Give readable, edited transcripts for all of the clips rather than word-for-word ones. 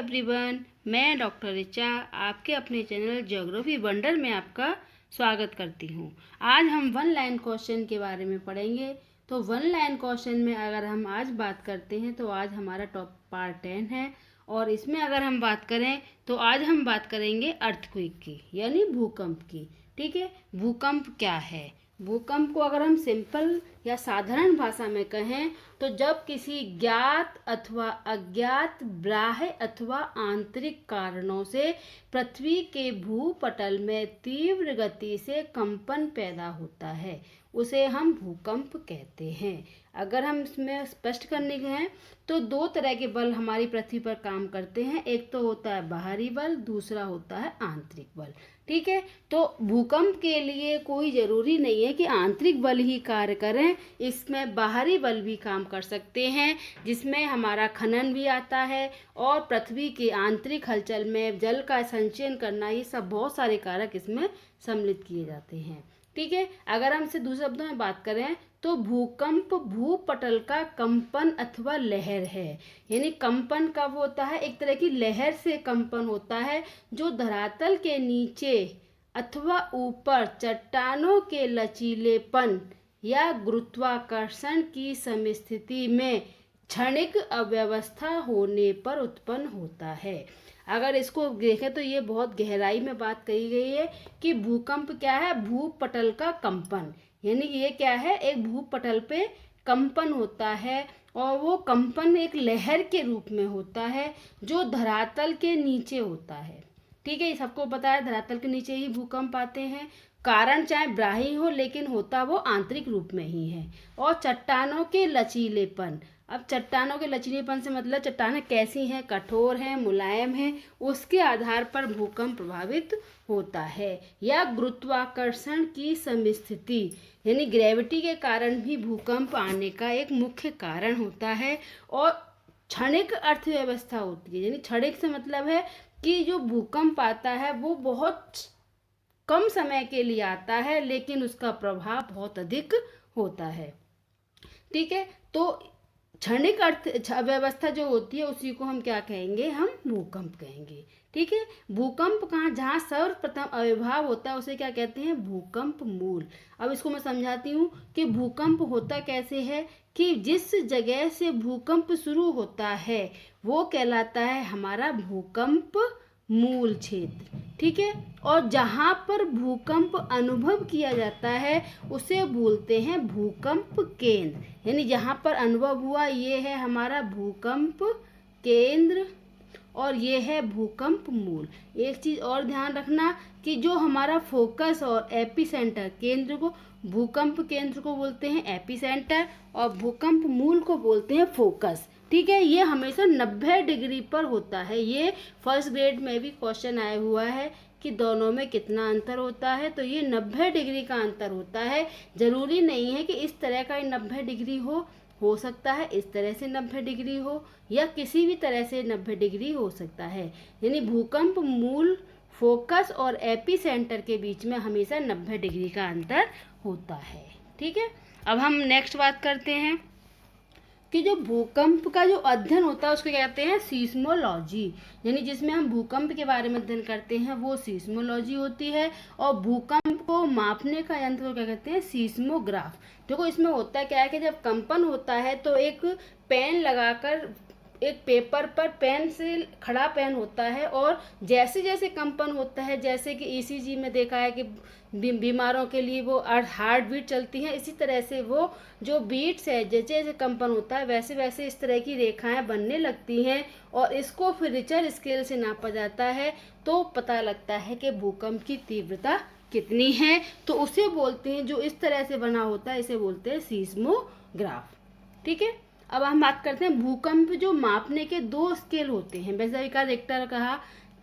Everyone, मैं doctor Richa आपके अपने चैनल ज्योग्राफी वंडर में आपका स्वागत करती हूँ। आज हम वन लाइन क्वेश्चन के बारे में पढ़ेंगे। तो वन लाइन क्वेश्चन में अगर हम आज बात करते हैं तो आज हमारा टॉप पार्ट 10 है और इसमें अगर हम बात करें तो आज हम बात करेंगे अर्थक्वेक की यानी भूकंप की। ठीक है, भूकंप क्या है? भूकंप को अगर हम सिंपल या साधारण भाषा में कहें तो जब किसी ज्ञात अथवा अज्ञात बाह्य अथवा आंतरिक कारणों से पृथ्वी के भूपटल में तीव्र गति से कंपन पैदा होता है, उसे हम भूकंप कहते हैं। अगर हम इसमें स्पष्ट करने के हैं तो दो तरह के बल हमारी पृथ्वी पर काम करते हैं। एक तो होता है बाहरी बल, दूसरा होता है आंतरिक बल। ठीक है, तो भूकंप के लिए कोई ज़रूरी नहीं है कि आंतरिक बल ही कार्य करें, इसमें बाहरी बल भी काम कर सकते हैं, जिसमें हमारा खनन भी आता है और पृथ्वी के आंतरिक हलचल में जल का संचयन करना, ये सब बहुत सारे कारक इसमें सम्मिलित किए जाते हैं। ठीक है, अगर हम इसे दूसरे शब्दों में बात करें तो भूकंप भूपटल का कंपन अथवा लहर है। यानी कंपन कब होता है? एक तरह की लहर से कंपन होता है जो धरातल के नीचे अथवा ऊपर चट्टानों के लचीलेपन या गुरुत्वाकर्षण की समस्थिति में क्षणिक अव्यवस्था होने पर उत्पन्न होता है। अगर इसको देखें तो ये बहुत गहराई में बात कही गई है कि भूकंप क्या है? भूपटल का कंपन। यानी ये क्या है? एक भूपटल पे कंपन होता है और वो कंपन एक लहर के रूप में होता है जो धरातल के नीचे होता है। ठीक है, ये सबको पता है, धरातल के नीचे ही भूकंप आते हैं। कारण चाहे बाह्य हो लेकिन होता वो आंतरिक रूप में ही है। और चट्टानों के लचीलेपन, अब चट्टानों के लचीलेपन से मतलब चट्टानें कैसी हैं, कठोर हैं, मुलायम हैं, उसके आधार पर भूकंप प्रभावित होता है। या गुरुत्वाकर्षण की समस्थिति यानी ग्रेविटी के कारण भी भूकंप आने का एक मुख्य कारण होता है। और क्षणिक अर्थव्यवस्था होती है, यानी क्षणिक से मतलब है कि जो भूकंप आता है वो बहुत कम समय के लिए आता है लेकिन उसका प्रभाव बहुत अधिक होता है। ठीक है, तो क्षणिक अर्थव्यवस्था जो होती है उसी को हम क्या कहेंगे? हम भूकंप कहेंगे। ठीक है, भूकंप कहाँ, जहाँ सर्वप्रथम आविर्भाव होता है उसे क्या कहते हैं? भूकंप मूल। अब इसको मैं समझाती हूँ कि भूकंप होता कैसे है कि जिस जगह से भूकंप शुरू होता है वो कहलाता है हमारा भूकंप मूल क्षेत्र। ठीक है, और जहाँ पर भूकंप अनुभव किया जाता है उसे बोलते हैं भूकंप केंद्र। यानी जहाँ पर अनुभव हुआ ये है हमारा भूकंप केंद्र और ये है भूकंप मूल। एक चीज़ और ध्यान रखना कि जो हमारा फोकस और एपिसेंटर, केंद्र को भूकंप केंद्र को बोलते हैं एपिसेंटर और भूकंप मूल को बोलते हैं फोकस। ठीक है, ये हमेशा 90 डिग्री पर होता है। ये फर्स्ट ग्रेड में भी क्वेश्चन आया हुआ है कि दोनों में कितना अंतर होता है, तो ये 90 डिग्री का अंतर होता है। ज़रूरी नहीं है कि इस तरह का 90 डिग्री हो सकता है इस तरह से 90 डिग्री हो या किसी भी तरह से 90 डिग्री हो सकता है। यानी भूकंप मूल, फोकस और एपिसेंटर के बीच में हमेशा 90 डिग्री का अंतर होता है। ठीक है, अब हम नेक्स्ट बात करते हैं कि जो भूकंप का जो अध्ययन होता है उसको क्या कहते हैं? सीस्मोलॉजी। यानी जिसमें हम भूकंप के बारे में अध्ययन करते हैं वो सीस्मोलॉजी होती है। और भूकंप को मापने का यंत्र को क्या कहते हैं? सीस्मोग्राफ। देखो इसमें होता है क्या है कि जब कंपन होता है तो एक पेन लगाकर एक पेपर पर पेन से खड़ा पेन होता है और जैसे जैसे कंपन होता है, जैसे कि ईसीजी में देखा है कि बीमारों के लिए वो हार्ट बीट चलती है, इसी तरह से वो जो बीट्स है जैसे जैसे कंपन होता है वैसे वैसे इस तरह की रेखाएं बनने लगती हैं और इसको फिर रिचर स्केल से नापा जाता है तो पता लगता है कि भूकंप की तीव्रता कितनी है। तो उसे बोलते हैं, जो इस तरह से बना होता है इसे बोलते हैं सीस्मोग्राफ। ठीक है, अब हम बात करते हैं भूकंप जो मापने के दो स्केल होते हैं। वैसे का रिक्टर कहा,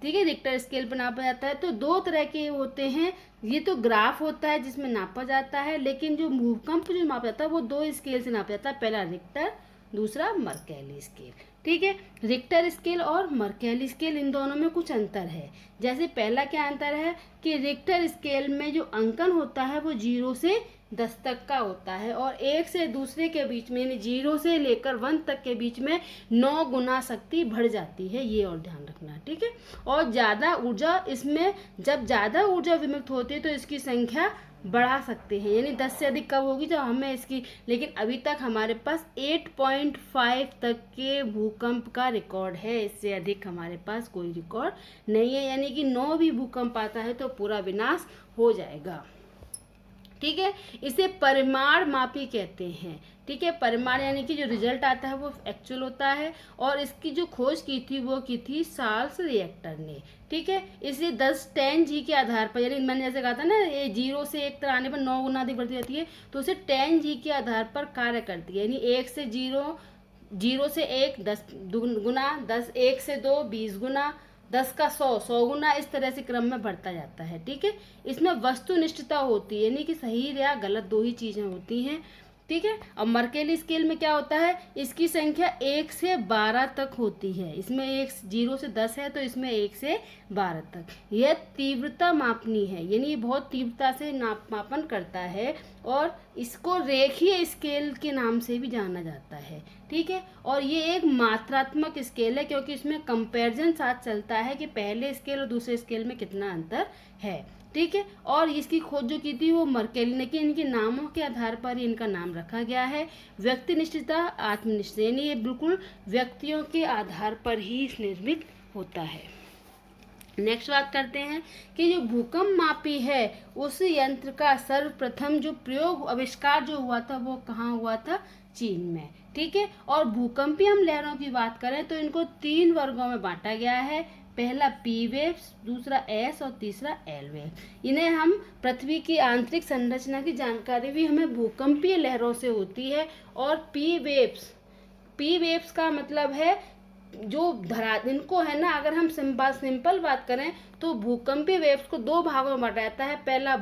ठीक है, रिक्टर स्केल पर नापा जाता है तो दो तरह के होते हैं। ये तो ग्राफ होता है जिसमें नापा जाता है, लेकिन जो भूकंप जो मापा जाता है वो दो स्केल से नापा जाता है, पहला रिक्टर, दूसरा मर्केली स्केल। ठीक है, रिक्टर स्केल और मर्केली स्केल इन दोनों में कुछ अंतर है। जैसे पहला क्या अंतर है कि रिक्टर स्केल में जो अंकन होता है वो 0 से 10 तक का होता है और एक से दूसरे के बीच में यानी 0 से लेकर 1 तक के बीच में 9 गुना शक्ति बढ़ जाती है, ये और ध्यान रखना, ठीक है। और ज़्यादा ऊर्जा इसमें, जब ज़्यादा ऊर्जा विमुक्त होती है तो इसकी संख्या बढ़ा सकते हैं, यानी 10 से अधिक कब होगी जब हमें इसकी, लेकिन अभी तक हमारे पास 8.5 तक के भूकंप का रिकॉर्ड है, इससे अधिक हमारे पास कोई रिकॉर्ड नहीं है, यानी कि 9 भी भूकंप आता है तो पूरा विनाश हो जाएगा, ठीक है। इसे परिमाण मापी कहते हैं, ठीक है। परिमाण यानी कि जो रिजल्ट आता है वो एक्चुअल होता है और इसकी जो खोज की थी वो की थी साल्स रिएक्टर ने, ठीक है। इसलिए 10 10G के आधार पर, यानी मैंने जैसे कहा था ना ये 0 से 1 तक आने पर 9 गुना अधिक बढ़ती जाती है, तो उसे 10G के आधार पर कार्य करती है, यानी 1 से 0, 0 से 1 10 गुना, 10 1 से 2 20 गुना, 10 का 100 गुना, इस तरह से क्रम में बढ़ता जाता है, ठीक है। इसमें वस्तुनिष्ठता होती है, यानी कि सही या गलत दो ही चीज़ें होती हैं, ठीक है। और मर्केली स्केल में क्या होता है, इसकी संख्या 1 से 12 तक होती है, इसमें 0 से 10 है तो इसमें 1 से 12 तक। यह तीव्रता मापनी है, यानी ये बहुत तीव्रता से मापन करता है और इसको रेखीय स्केल के नाम से भी जाना जाता है, ठीक है। और ये एक मात्रात्मक स्केल है क्योंकि इसमें कंपैरिजन साथ चलता है कि पहले स्केल और दूसरे स्केल में कितना अंतर है, ठीक है। और इसकी खोज जो की थी वो मर्केली ने की, इनके नामों के आधार पर ही इनका नाम रखा गया है। व्यक्तिनिष्ठता आत्मनिष्ठ, यानी ये बिल्कुल व्यक्तियों के आधार पर ही निर्मित होता है। नेक्स्ट बात करते हैं कि जो भूकंप मापी है उस यंत्र का सर्वप्रथम जो प्रयोग आविष्कार जो हुआ था वो कहाँ हुआ था, चीन में, ठीक है। और भूकंपीय लहरों की बात करें तो इनको 3 वर्गों में बांटा गया है, पहला पी वेव्स, दूसरा एस और तीसरा एल वेव। इन्हें हम पृथ्वी की आंतरिक संरचना की जानकारी भी हमें भूकंपीय लहरों से होती है। और पी वेव्स का मतलब है जो धरा, इनको है ना, अगर हम सिंपल बात करें तो भूकंपीय वेव्स को 2 भागों में बांटा जाता है, पहला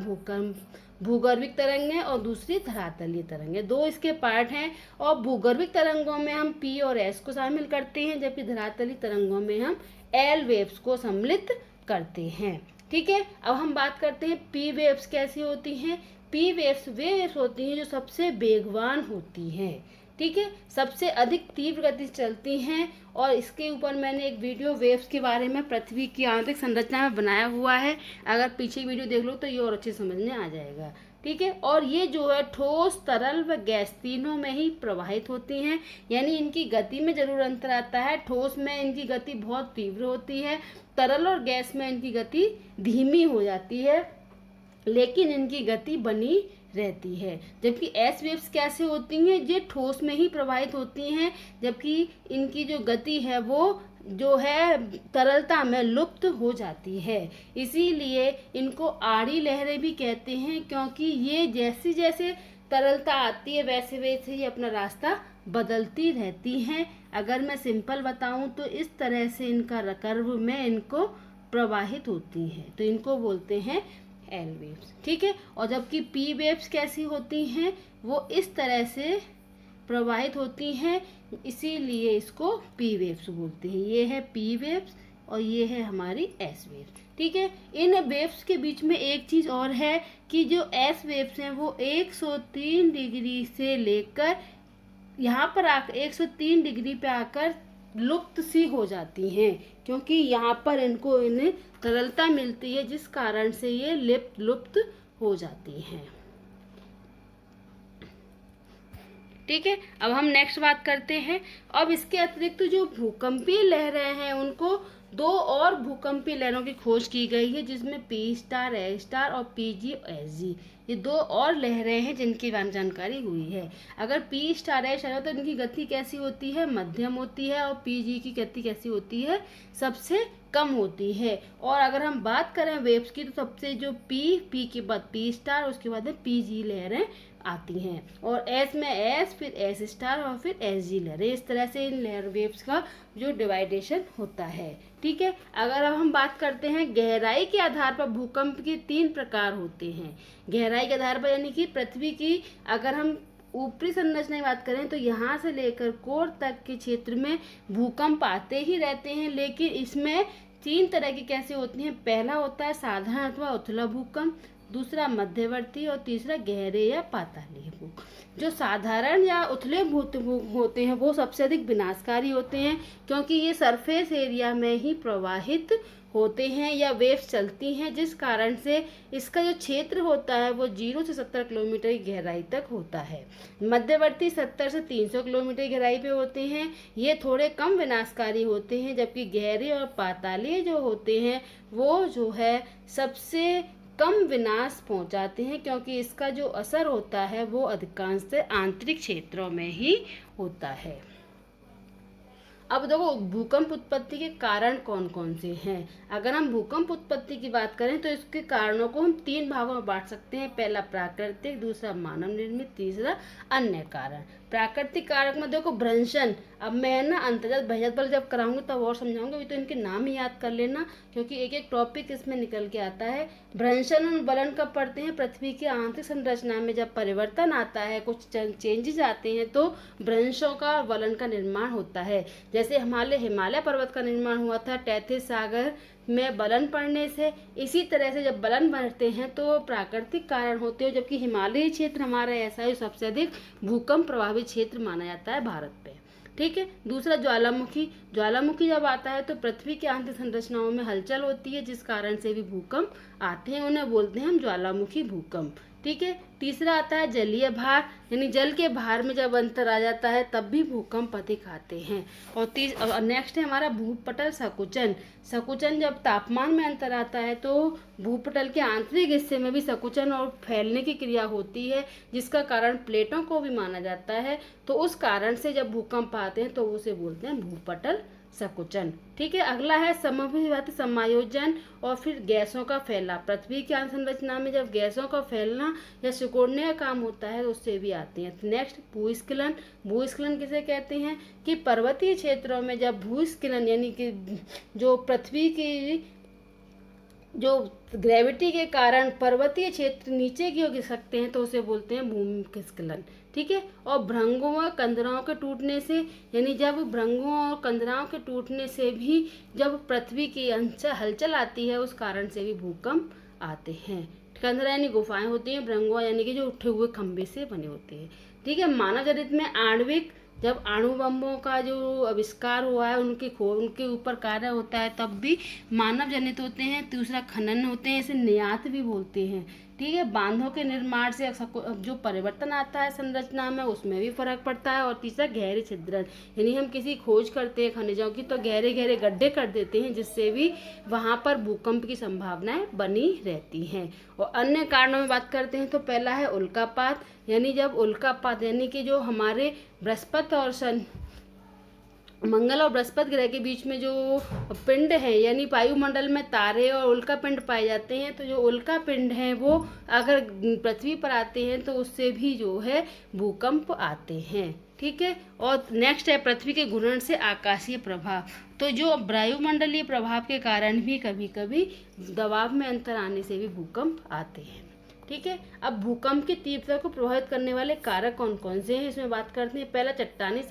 भूगर्भिक तरंगें और दूसरी धरातलीय तरंगें, 2 इसके पार्ट हैं। और भूगर्भिक तरंगों में हम पी और एस को शामिल करते हैं, जबकि धरातलीय तरंगों में हम एल वेव्स को सम्मिलित करते हैं, ठीक है। अब हम बात करते हैं पी वेव्स कैसी होती हैं। पी वेव्स वे वेव्स होती हैं जो सबसे वेगवान होती हैं, ठीक है, सबसे अधिक तीव्र गति से चलती हैं। और इसके ऊपर मैंने एक वीडियो वेव्स के बारे में पृथ्वी की आंतरिक संरचना में बनाया हुआ है, अगर पीछे वीडियो देख लो तो ये और अच्छे समझ में आ जाएगा, ठीक है। और ये जो है ठोस, तरल व गैस तीनों में ही प्रवाहित होती हैं, यानी इनकी गति में जरूर अंतर आता है। ठोस में इनकी गति बहुत तीव्र होती है, तरल और गैस में इनकी गति धीमी हो जाती है, लेकिन इनकी गति बनी रहती है। जबकि एस वेव्स कैसे होती हैं, ये ठोस में ही प्रवाहित होती हैं, जबकि इनकी जो गति है वो जो है तरलता में लुप्त हो जाती है। इसीलिए इनको आड़ी लहरें भी कहते हैं, क्योंकि ये जैसे जैसे तरलता आती है वैसे वैसे ही अपना रास्ता बदलती रहती हैं। अगर मैं सिंपल बताऊं तो इस तरह से इनका कर्व में इनको प्रवाहित होती हैं, तो इनको बोलते हैं एल वेव्स, ठीक है। और जबकि पी वेव्स कैसी होती हैं, वो इस तरह से प्रवाहित होती हैं, इसीलिए इसको पी वेव्स बोलते हैं। ये है पी वेव्स और ये है हमारी एस वेव्स, ठीक है। इन वेव्स के बीच में एक चीज़ और है कि जो एस वेव्स हैं वो 103 डिग्री से लेकर यहाँ पर आकर 103 डिग्री पे आकर लुप्त सी हो जाती हैं, क्योंकि यहाँ पर इन्हें तरलता मिलती है, जिस कारण से ये लुप्त हो जाती हैं, ठीक है। अब हम नेक्स्ट बात करते हैं। अब इसके अतिरिक्त जो भूकंपीय लहरें हैं उनको 2 और भूकंपीय लहरों की खोज की गई है, जिसमें पी स्टार, ए स्टार और पी जी एस जी, ये 2 और लहरें हैं जिनकी जानकारी हुई है। अगर पी स्टार, ए स्टार तो इनकी गति कैसी होती है, मध्यम होती है, और पी जी की गति कैसी होती है, सबसे कम होती है। और अगर हम बात करें वेव्स की तो सबसे जो पी के बाद पी स्टार, उसके बाद में पी जी लहरें आती हैं, और एस में एस, फिर एस स्टार और फिर एस जी लहरें। इस तरह से इन लेयर वेव्स का जो डिवाइडेशन होता है, ठीक है। अगर अब हम बात करते हैं गहराई के आधार पर, भूकंप के 3 प्रकार होते हैं। गहराई के आधार पर यानी कि पृथ्वी की अगर हम ऊपरी संरचना की बात करें तो यहाँ से लेकर कोर तक के क्षेत्र में भूकंप आते ही रहते हैं, लेकिन इसमें 3 तरह की कैसे होती हैं। पहला होता है साधारण अथवा उथला भूकंप, दूसरा मध्यवर्ती और तीसरा गहरे या पातालीय भूख। जो साधारण या उथले भूख होते हैं वो सबसे अधिक विनाशकारी होते हैं, क्योंकि ये सरफेस एरिया में ही प्रवाहित होते हैं या वेव्स चलती हैं, जिस कारण से इसका जो क्षेत्र होता है वो 0 से 70 किलोमीटर की गहराई तक होता है। मध्यवर्ती 70 से 300 किलोमीटर की गहराई पे होते हैं, ये थोड़े कम विनाशकारी होते हैं, जबकि गहरे और पातालीय जो होते हैं वो जो है सबसे कम विनाश पहुंचाते हैं, क्योंकि इसका जो असर होता है वो अधिकांशतः आंतरिक क्षेत्रों में ही होता है। अब देखो भूकंप उत्पत्ति के कारण कौन कौन से हैं। अगर हम भूकंप उत्पत्ति की बात करें तो इसके कारणों को हम 3 भागों में बांट सकते हैं। पहला प्राकृतिक, दूसरा मानव निर्मित, तीसरा अन्य कारण। प्राकृतिक कारक में देखो भ्रंशन, अब मैं ना अंतर्गत बहस बल जब कराऊंगी तब और समझाऊंगी, अभी तो इनके नाम ही याद कर लेना, क्योंकि एक एक टॉपिक इसमें निकल के आता है। भ्रंशन और वलन कब पड़ते हैं? पृथ्वी की आंतरिक संरचना में जब परिवर्तन आता है, कुछ चेंजेस आते हैं, तो भ्रंशों का वलन का निर्माण होता है। जैसे हिमालय पर्वत का निर्माण हुआ था टैथिस सागर में बलन पड़ने से। इसी तरह से जब बलन बढ़ते हैं तो प्राकृतिक कारण होते हैं, जबकि हिमालयी क्षेत्र हमारा ऐसा है सबसे अधिक भूकंप प्रभावित क्षेत्र माना जाता है भारत पे। ठीक है। दूसरा ज्वालामुखी जब आता है तो पृथ्वी की आंतरिक संरचनाओं में हलचल होती है, जिस कारण से भी भूकंप आते हैं, उन्हें बोलते हैं हम ज्वालामुखी भूकंप। ठीक है। तीसरा आता है जलीय भार, यानी जल के भार में जब अंतर आ जाता है तब भी भूकंप अधिक आते हैं। और नेक्स्ट है हमारा भूपटल संकुचन जब तापमान में अंतर आता है तो भूपटल के आंतरिक हिस्से में भी संकुचन और फैलने की क्रिया होती है, जिसका कारण प्लेटों को भी माना जाता है। तो उस कारण से जब भूकंप आते हैं तो उसे बोलते हैं भूपटल संकुचन। ठीक है। अगला है समभिवाती समायोजन और फिर गैसों का फैलाव। पृथ्वी की संरचना में जब गैसों का फैलना या सिकुड़ने का काम होता है तो उससे भी आते हैं। नेक्स्ट भूस्खलन किसे कहते हैं? कि पर्वतीय क्षेत्रों में जब भूस्खलन यानी कि जो पृथ्वी की जो ग्रेविटी के कारण पर्वतीय क्षेत्र नीचे की ओर खिसकते हैं तो उसे बोलते हैं भूस्खलन। ठीक है। और भृंगों और कंदराओं के टूटने से, यानी जब भृंगों और कंदराओं के टूटने से भी जब पृथ्वी की हलचल आती है उस कारण से भी भूकंप आते हैं। कंदरा यानी गुफाएं होती हैं, भृंगों यानी कि जो उठे हुए खंभे से बने होते हैं। ठीक है। मानव चरित्र में आणविक, जब अणु बम्बों का जो आविष्कार हुआ है उनके ऊपर कार्य होता है तब भी मानव जनित होते हैं। दूसरा खनन होते हैं, इसे निर्यात भी बोलते हैं। ठीक है। बांधों के निर्माण से जो परिवर्तन आता है संरचना में उसमें भी फर्क पड़ता है। और तीसरा गहरे छिद्रण, यानी हम किसी खोज करते हैं खनिजों की तो गहरे गहरे गड्ढे कर देते हैं, जिससे भी वहां पर भूकंप की संभावनाएं बनी रहती हैं। और अन्य कारणों में बात करते हैं तो पहला है उल्कापात, यानी जब उल्कापात यानी कि जो हमारे बृहस्पति और मंगल और बृहस्पति ग्रह के बीच में जो पिंड है, यानी वायुमंडल में तारे और उल्का पिंड पाए जाते हैं, तो जो उल्का पिंड हैं वो अगर पृथ्वी पर आते हैं तो उससे भी जो है भूकंप आते हैं। ठीक है। और नेक्स्ट है पृथ्वी के घूर्णन से आकाशीय प्रभाव। तो जो वायुमंडलीय प्रभाव के कारण भी कभी कभी दबाव में अंतर आने से भी भूकंप आते हैं। ठीक है। अब भूकंप की तीव्रता को प्रभावित करने वाले कारक कौन कौन से हैं इसमें बात करते हैं। पहला चट्टानी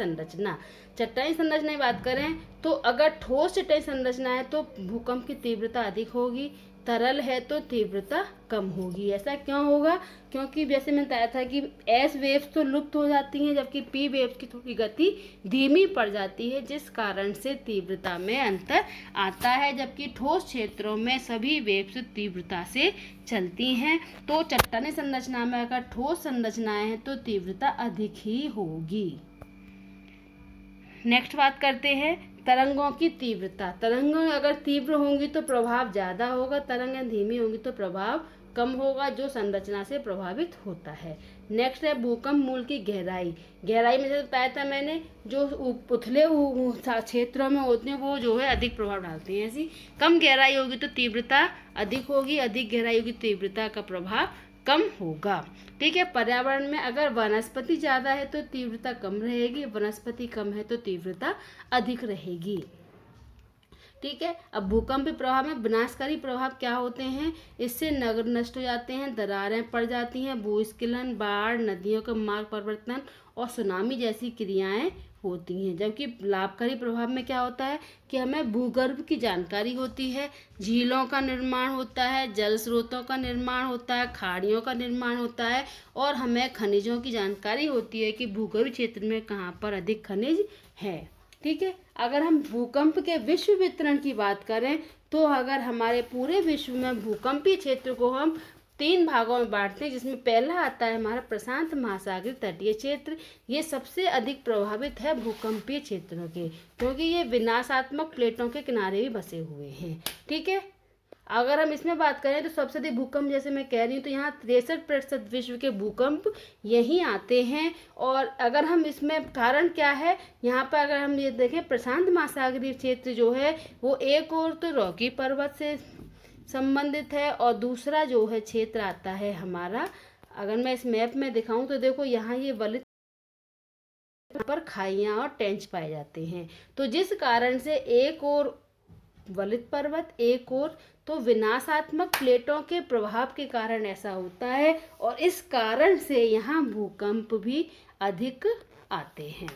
संरचना की बात करें तो अगर ठोस चट्टानी संरचना है तो भूकंप की तीव्रता अधिक होगी, तरल है तो तीव्रता कम होगी। ऐसा क्यों होगा? क्योंकि जैसे मैंने बताया था कि एस वेव्स तो लुप्त हो जाती हैं, जबकि पी वेव्स की थोड़ी गति धीमी पड़ जाती है, जिस कारण से तीव्रता में अंतर आता है। जबकि ठोस क्षेत्रों में सभी वेव्स तीव्रता से चलती हैं। तो चट्टानी संरचना में अगर ठोस संरचनाएं हैं तो तीव्रता अधिक ही होगी। नेक्स्ट बात करते हैं तरंगों की तीव्रता। तरंगें अगर तीव्र होंगी तो प्रभाव ज़्यादा होगा, तरंगें धीमी होंगी तो प्रभाव कम होगा, जो संरचना से प्रभावित होता है। नेक्स्ट है भूकंप मूल की गहराई में जैसे बताया था मैंने, जो उथले क्षेत्रों में होते हैं वो जो है अधिक प्रभाव डालते हैं। ऐसी कम गहराई होगी तो तीव्रता अधिक होगी, अधिक गहराई होगी तीव्रता का प्रभाव कम होगा। ठीक है। पर्यावरण में अगर वनस्पति ज़्यादा है तो तीव्रता कम रहेगी, वनस्पति कम है तो तीव्रता अधिक रहेगी। ठीक है। अब भूकंप के प्रभाव में विनाशकारी प्रभाव क्या होते हैं? इससे नगर नष्ट हो जाते हैं, दरारें पड़ जाती हैं, भूस्खलन, बाढ़, नदियों का मार्ग परिवर्तन और सुनामी जैसी क्रियाएं होती हैं। जबकि लाभकारी प्रभाव में क्या होता है कि हमें भूगर्भ की जानकारी होती है, झीलों का निर्माण होता है, जल स्रोतों का निर्माण होता है, खाड़ियों का निर्माण होता है और हमें खनिजों की जानकारी होती है कि भूगर्भ क्षेत्र में कहाँ पर अधिक खनिज है। ठीक है, अगर हम भूकंप के विश्व वितरण की बात करें तो अगर हमारे पूरे विश्व में भूकंपीय क्षेत्र को हम 3 भागों में बांटते हैं, जिसमें पहला आता है हमारा प्रशांत महासागरीय तटीय क्षेत्र। ये सबसे अधिक प्रभावित है भूकंपीय क्षेत्रों के, क्योंकि ये विनाशात्मक प्लेटों के किनारे भी बसे हुए हैं। ठीक है, अगर हम इसमें बात करें तो सबसे अधिक भूकंप, जैसे मैं कह रही हूँ, तो यहाँ 63% विश्व के भूकंप यहीं आते हैं। और अगर हम इसमें कारण क्या है, यहाँ पर अगर हम ये देखें, प्रशांत महासागरीय क्षेत्र जो है वो एक और तो रॉकी पर्वत से संबंधित है और दूसरा जो है क्षेत्र आता है हमारा, अगर मैं इस मैप में दिखाऊं तो देखो यहाँ ये वलित पर खाइयाँ और टेंच पाए जाते हैं। तो जिस कारण से एक और वलित पर्वत, एक और तो विनाशात्मक प्लेटों के प्रभाव के कारण ऐसा होता है और इस कारण से यहाँ भूकंप भी अधिक आते हैं।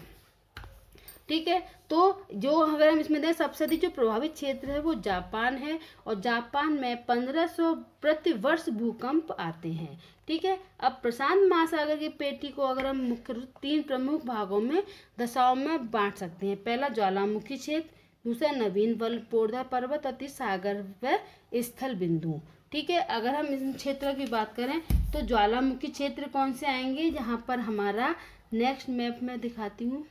ठीक है, तो जो अगर हम इसमें देखें, सबसे अधिक जो प्रभावित क्षेत्र है वो जापान है और जापान में 1500 प्रति वर्ष भूकंप आते हैं। ठीक है, अब प्रशांत महासागर की पेटी को अगर हम मुख्य रूप 3 प्रमुख भागों में दशाओं में बांट सकते हैं। पहला ज्वालामुखी क्षेत्र, दूसरा नवीन वल्लपोर्दा पर्वत और तीसरा सागर व स्थल बिंदु। ठीक है, अगर हम इन क्षेत्रों की बात करें तो ज्वालामुखी क्षेत्र कौन से आएंगे, जहाँ पर हमारा नेक्स्ट मैप में दिखाती हूँ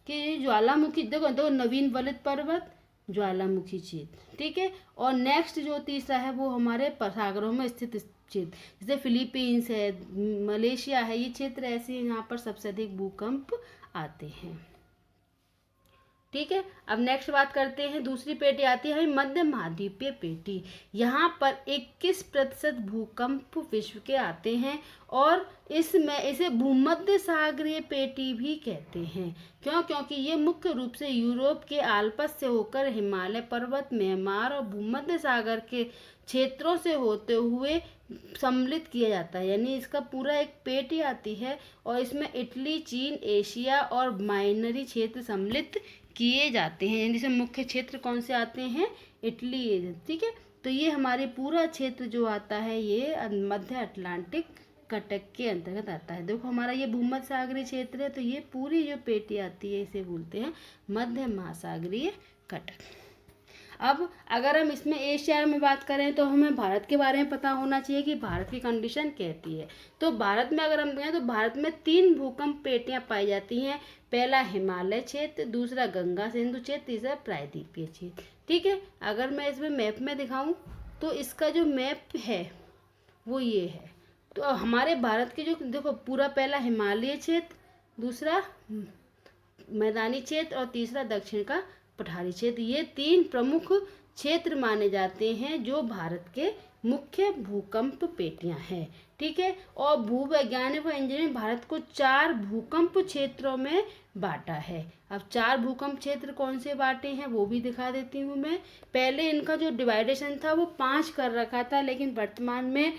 कि ज्वालामुखी, देखो नवीन वलित पर्वत, ज्वालामुखी क्षेत्र। ठीक है, और नेक्स्ट जो तीसरा है वो हमारे सागरों में स्थित क्षेत्र, जैसे फिलीपींस है, मलेशिया है, ये क्षेत्र ऐसे हैं यहाँ पर सबसे अधिक भूकंप आते हैं। ठीक है, अब नेक्स्ट बात करते हैं, दूसरी पेटी आती है मध्य महाद्वीपीय पेटी। यहाँ पर 21% भूकंप विश्व के आते हैं और इसमें इसे भूमध्य सागरीय पेटी भी कहते हैं। क्यों? क्योंकि ये मुख्य रूप से यूरोप के आल्प्स से होकर हिमालय पर्वत, म्यांमार और भूमध्य सागर के क्षेत्रों से होते हुए सम्मिलित किया जाता है। यानी इसका पूरा एक पेटी आती है और इसमें इटली, चीन, एशिया और माइनरी क्षेत्र सम्मिलित किए जाते हैं। यानी जैसे मुख्य क्षेत्र कौन से आते हैं, इटली। ठीक है, तो ये हमारे पूरा क्षेत्र जो आता है ये मध्य अटलांटिक कटक के अंतर्गत आता है। देखो हमारा ये भूमध्य सागरीय क्षेत्र है, तो ये पूरी जो पेटी आती है इसे बोलते हैं मध्य महासागरीय कटक। अब अगर हम इसमें एशिया में बात करें तो हमें भारत के बारे में पता होना चाहिए कि भारत की कंडीशन कहती है। तो भारत में अगर हम देखें तो भारत में 3 भूकंप पेटियां पाई जाती हैं। पहला हिमालय क्षेत्र, दूसरा गंगा सिंधु क्षेत्र, तीसरा प्रायद्वीपीय क्षेत्र। ठीक है, अगर मैं इसमें मैप में दिखाऊं तो इसका जो मैप है वो ये है। तो हमारे भारत के जो देखो पूरा पहला हिमालय क्षेत्र, दूसरा मैदानी क्षेत्र और तीसरा दक्षिण का पठारी क्षेत्र, ये 3 प्रमुख क्षेत्र माने जाते हैं जो भारत के मुख्य भूकंप पेटियां हैं। ठीक है, और भूवैज्ञानिक व इंजीनियरिंग भारत को 4 भूकंप क्षेत्रों में बांटा है। अब 4 भूकंप क्षेत्र कौन से बांटे हैं वो भी दिखा देती हूँ मैं। पहले इनका जो डिवाइडेशन था वो 5 कर रखा था, लेकिन वर्तमान में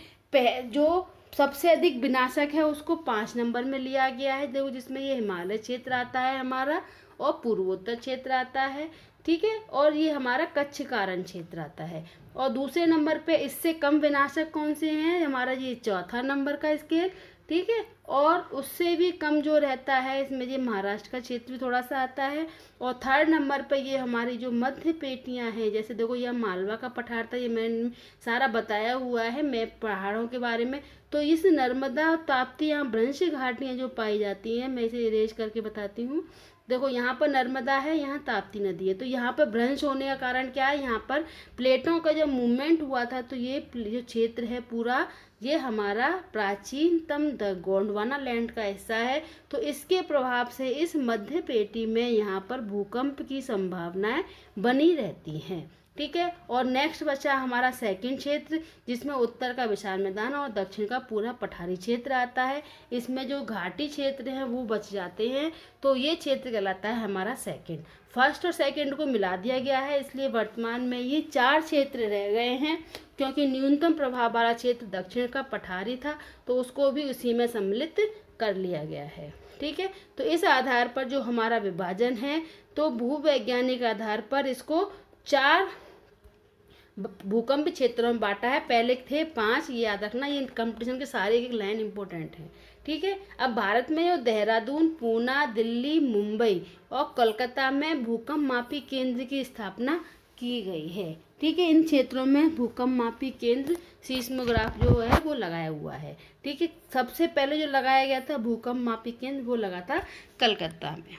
जो सबसे अधिक विनाशक है उसको 5 नंबर में लिया गया है। देखो जिसमें ये हिमालय क्षेत्र आता है हमारा और पूर्वोत्तर क्षेत्र आता है। ठीक है, और ये हमारा कच्छ कारण क्षेत्र आता है। और दूसरे नंबर पे इससे कम विनाशक कौन से हैं, हमारा ये चौथा नंबर का स्केल। ठीक है, और उससे भी कम जो रहता है इसमें ये महाराष्ट्र का क्षेत्र भी थोड़ा सा आता है। और 3rd नंबर पे ये हमारी जो मध्य पेटियां हैं, जैसे देखो यह मालवा का पठार था, ये मैंने सारा बताया हुआ है मैं पहाड़ों के बारे में। तो इस नर्मदा ताप्ती यहाँ भ्रंश घाटियाँ जो पाई जाती हैं, मैं इसे इरेज करके बताती हूँ। देखो यहाँ पर नर्मदा है, यहाँ ताप्ती नदी है, तो यहाँ पर भ्रंश होने का कारण क्या है, यहाँ पर प्लेटों का जब मूवमेंट हुआ था तो ये जो क्षेत्र है पूरा ये हमारा प्राचीनतम द गोंडवाना लैंड का हिस्सा है। तो इसके प्रभाव से इस मध्य पेटी में यहाँ पर भूकंप की संभावनाएं बनी रहती हैं। ठीक है, और नेक्स्ट बचा हमारा सेकंड क्षेत्र, जिसमें उत्तर का विशाल मैदान और दक्षिण का पूरा पठारी क्षेत्र आता है। इसमें जो घाटी क्षेत्र हैं वो बच जाते हैं, तो ये क्षेत्र कहलाता है हमारा सेकंड। फर्स्ट और सेकंड को मिला दिया गया है, इसलिए वर्तमान में ये 4 क्षेत्र रह गए हैं। क्योंकि न्यूनतम प्रभाव वाला क्षेत्र दक्षिण का पठारी था तो उसको भी उसी में सम्मिलित कर लिया गया है। ठीक है, तो इस आधार पर जो हमारा विभाजन है, तो भूवैज्ञानिक आधार पर इसको 4 भूकंप क्षेत्रों में बांटा है। पहले थे 5, ये याद रखना, ये कंपटीशन के सारे एक लाइन इंपॉर्टेंट है। ठीक है, अब भारत में जो देहरादून, पूना, दिल्ली, मुंबई और कोलकाता में भूकंप मापी केंद्र की स्थापना की गई है। ठीक है, इन क्षेत्रों में भूकंप मापी केंद्र सीस्मोग्राफ जो है वो लगाया हुआ है। ठीक है, सबसे पहले जो लगाया गया था भूकंप मापी केंद्र वो लगा था कलकत्ता में।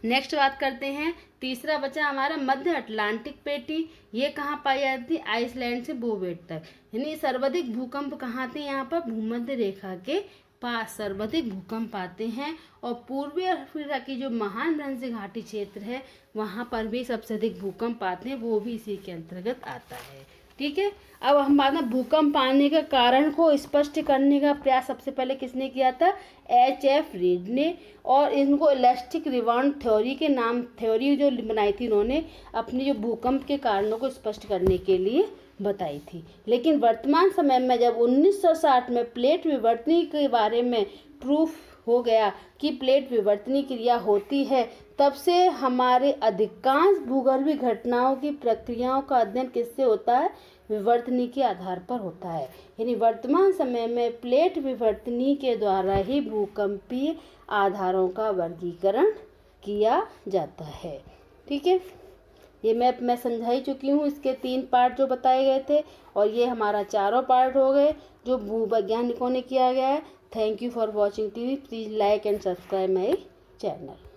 नेक्स्ट बात करते हैं, तीसरा बचा हमारा मध्य अटलांटिक पेटी। ये कहाँ पाई जाती है? आइसलैंड से बोवेट तक। यानी सर्वाधिक भूकंप कहाँ थे? यहाँ पर भूमध्य रेखा के पास सर्वाधिक भूकंप आते हैं। और पूर्वी अफ्रीका की जो महान भ्रंश घाटी क्षेत्र है वहाँ पर भी सबसे अधिक भूकंप आते हैं, वो भी इसी के अंतर्गत आता है। ठीक है, अब हम बात में भूकंप आने का कारण को स्पष्ट करने का प्रयास सबसे पहले किसने किया था? H.F. रीड ने। और इनको इलास्टिक रिबाउंड थ्योरी के नाम थ्योरी जो बनाई थी इन्होंने अपनी जो भूकंप के कारणों को स्पष्ट करने के लिए बताई थी। लेकिन वर्तमान समय में जब 1960 में प्लेट विवर्तनी के बारे में प्रूफ हो गया कि प्लेट विवर्तनी क्रिया होती है, तब से हमारे अधिकांश भूगर्भीय घटनाओं की प्रक्रियाओं का अध्ययन किससे होता है? विवर्तनी के आधार पर होता है। यानी वर्तमान समय में प्लेट विवर्तनी के द्वारा ही भूकंपीय आधारों का वर्गीकरण किया जाता है। ठीक है, ये मैं समझा ही चुकी हूँ। इसके 3 पार्ट जो बताए गए थे और ये हमारा 4 पार्ट हो गए जो भूवैज्ञानिकों ने किया गया है। Thank you for watching TV. Please like and subscribe my channel.